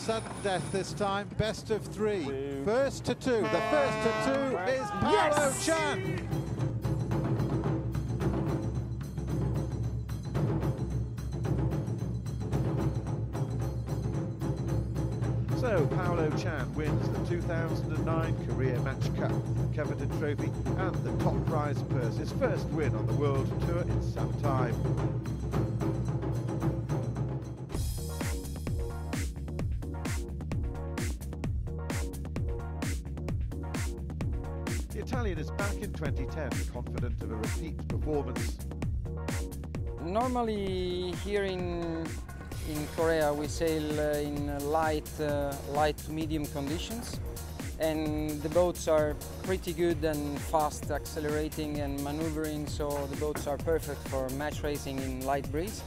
sudden death this time, best of three. First to two. The first to two is Paolo Chan. So Paolo Chan wins the 2009 Korea Match Cup, the coveted trophy and the top prize purse, his first win on the World Tour in some time. The Italian is back in 2010, confident of a repeat performance. Normally here in Korea we sail in light to medium conditions, and the boats are pretty good and fast accelerating and maneuvering, so the boats are perfect for match racing in light breeze,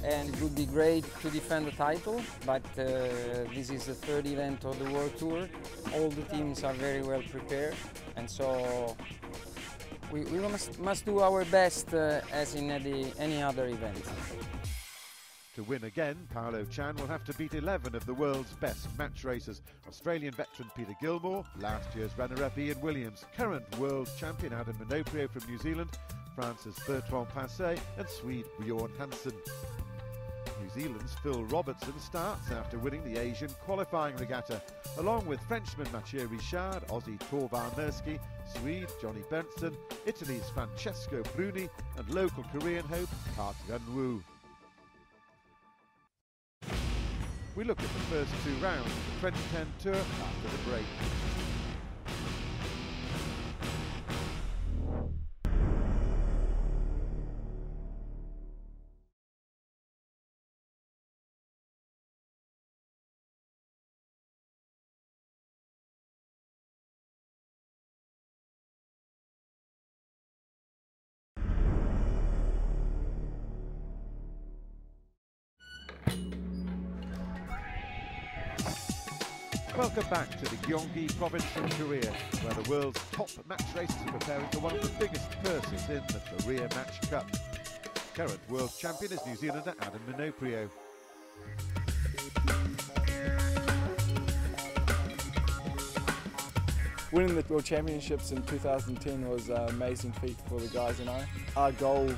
and it would be great to defend the title, but this is the third event of the World Tour. All the teams are very well prepared, and so we must do our best as in any other event. To win again, Paolo Chan will have to beat 11 of the world's best match racers. Australian veteran Peter Gilmore, last year's runner-up Ian Williams, current world champion Adam Minoprio from New Zealand, France's Bertrand Pincet and Swede Bjorn Hansen. New Zealand's Phil Robertson starts after winning the Asian qualifying regatta, along with Frenchman Mathieu Richard, Aussie Torvar Mirsky, Swede Johnny Berntsson, Italy's Francesco Bruni and local Korean hope Park Gun-woo. We look at the first two rounds of the 2010 Tour after the break. Welcome back to the Gyeonggi province in Korea, where the world's top match racers are preparing for one of the biggest purses in the Korea Match Cup. Current world champion is New Zealander Adam Minoprio. Winning the World Championships in 2010 was an amazing feat for the guys and I. Our goal in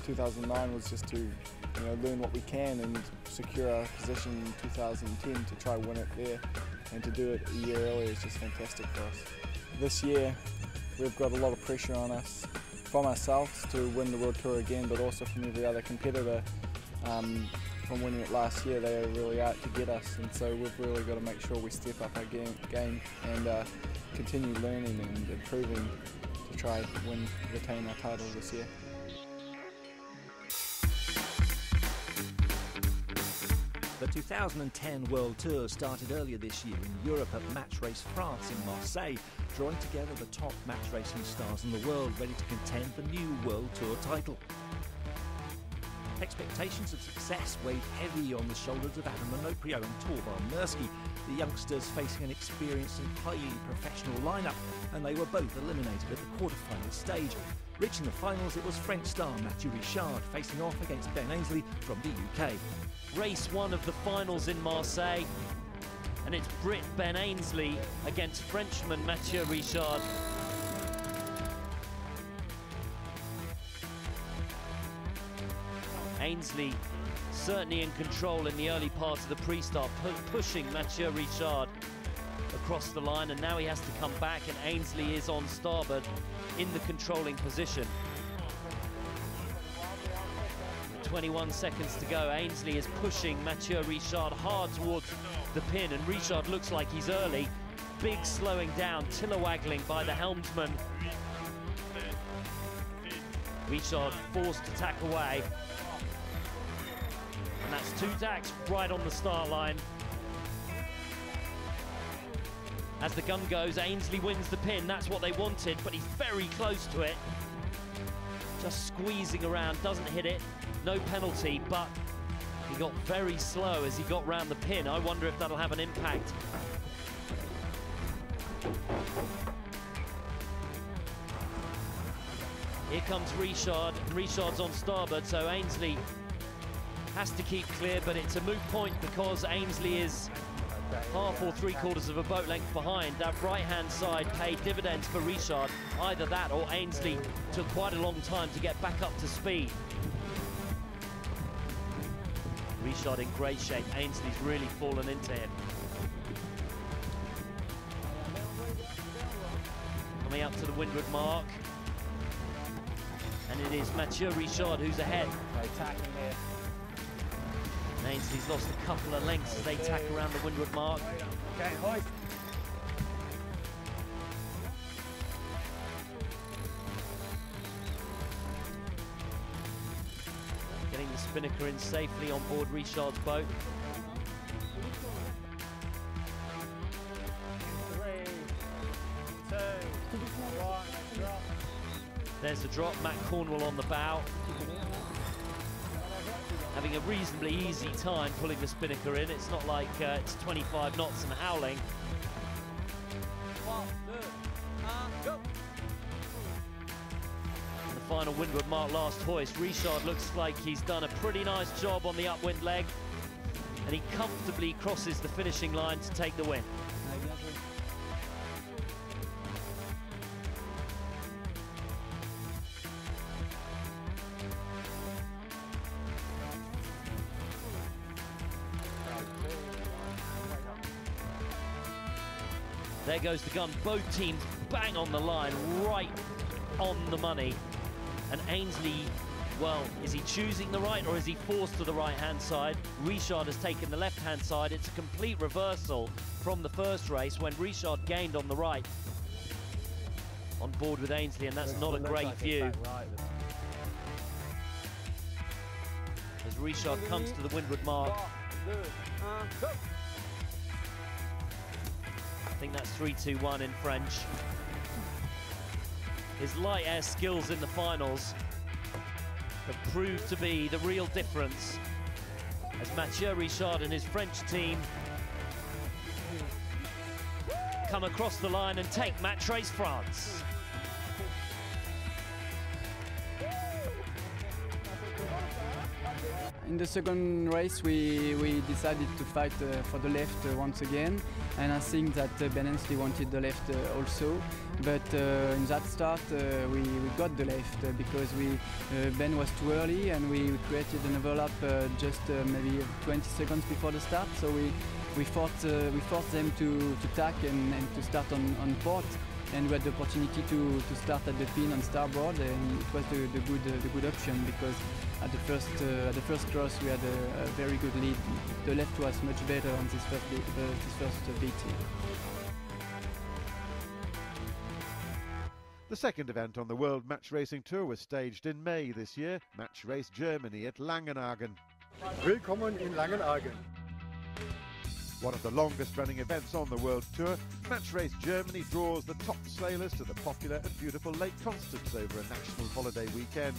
2009 was just to learn what we can and secure our position in 2010 to try win it there, and to do it a year earlier is just fantastic for us. This year we've got a lot of pressure on us from ourselves to win the World Tour again, but also from every other competitor. From winning it last year, they are really out to get us, and so we've really got to make sure we step up our game and continue learning and improving to try and retain our title this year. The 2010 World Tour started earlier this year in Europe at Match Race France in Marseille, drawing together the top match racing stars in the world ready to contend for the new World Tour title. Expectations of success weighed heavy on the shoulders of Adam Minoprio and Torvar Mirsky, the youngsters facing an experienced and highly professional lineup, and they were both eliminated at the quarter-final stage. Reaching the finals, it was French star Mathieu Richard facing off against Ben Ainsley from the UK. Race one of the finals in Marseille, and it's Brit Ben Ainsley against Frenchman Mathieu Richard. Ainsley certainly in control in the early part of the pre-start, pushing Mathieu Richard across the line, and now he has to come back, and Ainsley is on starboard in the controlling position. 21 seconds to go. Ainsley is pushing Mathieu Richard hard towards the pin, and Richard looks like he's early. Big slowing down, tiller waggling by the helmsman. Richard forced to tack away. And that's two tacks right on the start line. As the gun goes, Ainsley wins the pin. That's what they wanted, but he's very close to it. Just squeezing around, doesn't hit it. No penalty, but he got very slow as he got round the pin. I wonder if that'll have an impact. Here comes Richard. Richard's on starboard, so Ainsley has to keep clear, but it's a moot point because Ainsley is half or three-quarters of a boat length behind. That right-hand side paid dividends for Richard. Either that or Ainsley took quite a long time to get back up to speed. Richard in great shape. Ainsley's really fallen into him. Coming up to the windward mark. And it is Mathieu Richard who's ahead. Attacking here. Ainsley's lost a couple of lengths as they tack around the windward mark. Okay, hoist. Getting the spinnaker in safely on board Richard's boat. 3, 2, 1, drop. There's the drop, Matt Cornwell on the bow. Having a reasonably easy time pulling the spinnaker in. It's not like it's 25 knots and howling. 1, 2, go. And the final windward mark, last hoist. Richard looks like he's done a pretty nice job on the upwind leg. And he comfortably crosses the finishing line to take the win. There goes the gun. Both teams bang on the line, right on the money. And Ainsley, well, is he choosing the right or is he forced to the right-hand side? Richard has taken the left-hand side. It's a complete reversal from the first race when Richard gained on the right. On board with Ainsley, and that's not a great view. As Richard comes to the windward mark. I think that's 3-2-1 in French. His light air skills in the finals have proved to be the real difference as Mathieu Richard and his French team come across the line and take match race France. In the second race, we decided to fight for the left once again, and I think that Ben Ainsley wanted the left also. But in that start, we got the left because Ben was too early, and we created an overlap just maybe 20 seconds before the start. So we forced them to tack and to start on port. And we had the opportunity to start at the pin on starboard, and it was the good option because at the first cross we had a very good lead. The left was much better on this first beat here. The second event on the World Match Racing Tour was staged in May this year, Match Race Germany at Langenhagen. Willkommen in Langenhagen. One of the longest running events on the World Tour, Match Race Germany draws the top sailors to the popular and beautiful Lake Constance over a national holiday weekend.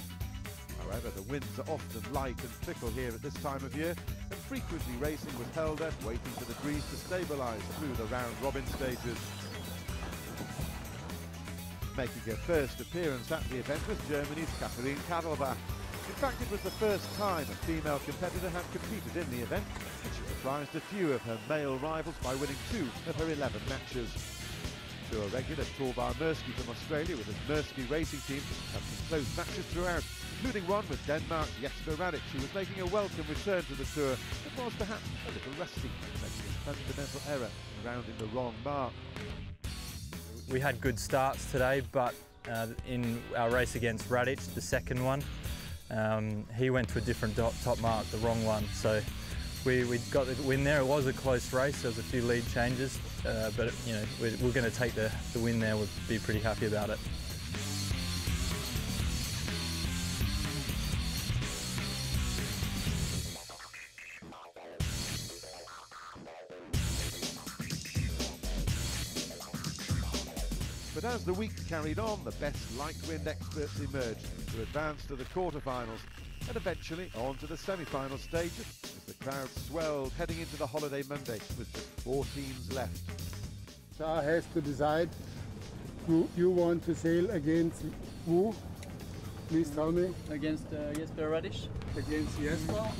However, the winds are often light and fickle here at this time of year, and frequently racing was held at waiting for the breeze to stabilise through the round-robin stages. Making her first appearance at the event was Germany's Katharine Kadelbach. In fact, it was the first time a female competitor had competed in the event, and she surprised a few of her male rivals by winning 2 of her 11 matches. Tour regular Torvar Mersky from Australia with his Mersky racing team had some close matches throughout, including one with Denmark's Jesper Radic, who was making a welcome return to the Tour, but was perhaps a little rusty, making a fundamental error and rounding the wrong mark. We had good starts today, but in our race against Radic, the second one, he went to a different top mark, the wrong one. So we got the win there. It was a close race. There was a few lead changes, but you know we're going to take the win there. We'll be pretty happy about it. But as the week carried on, the best light wind experts emerged to advance to the quarterfinals and eventually on to the semi-final stages as the crowd swelled heading into the holiday Monday with just 4 teams left. Shah has to decide who you want to sail against who. Please tell me. Against Jesper Radic. Against Jesper,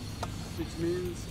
which means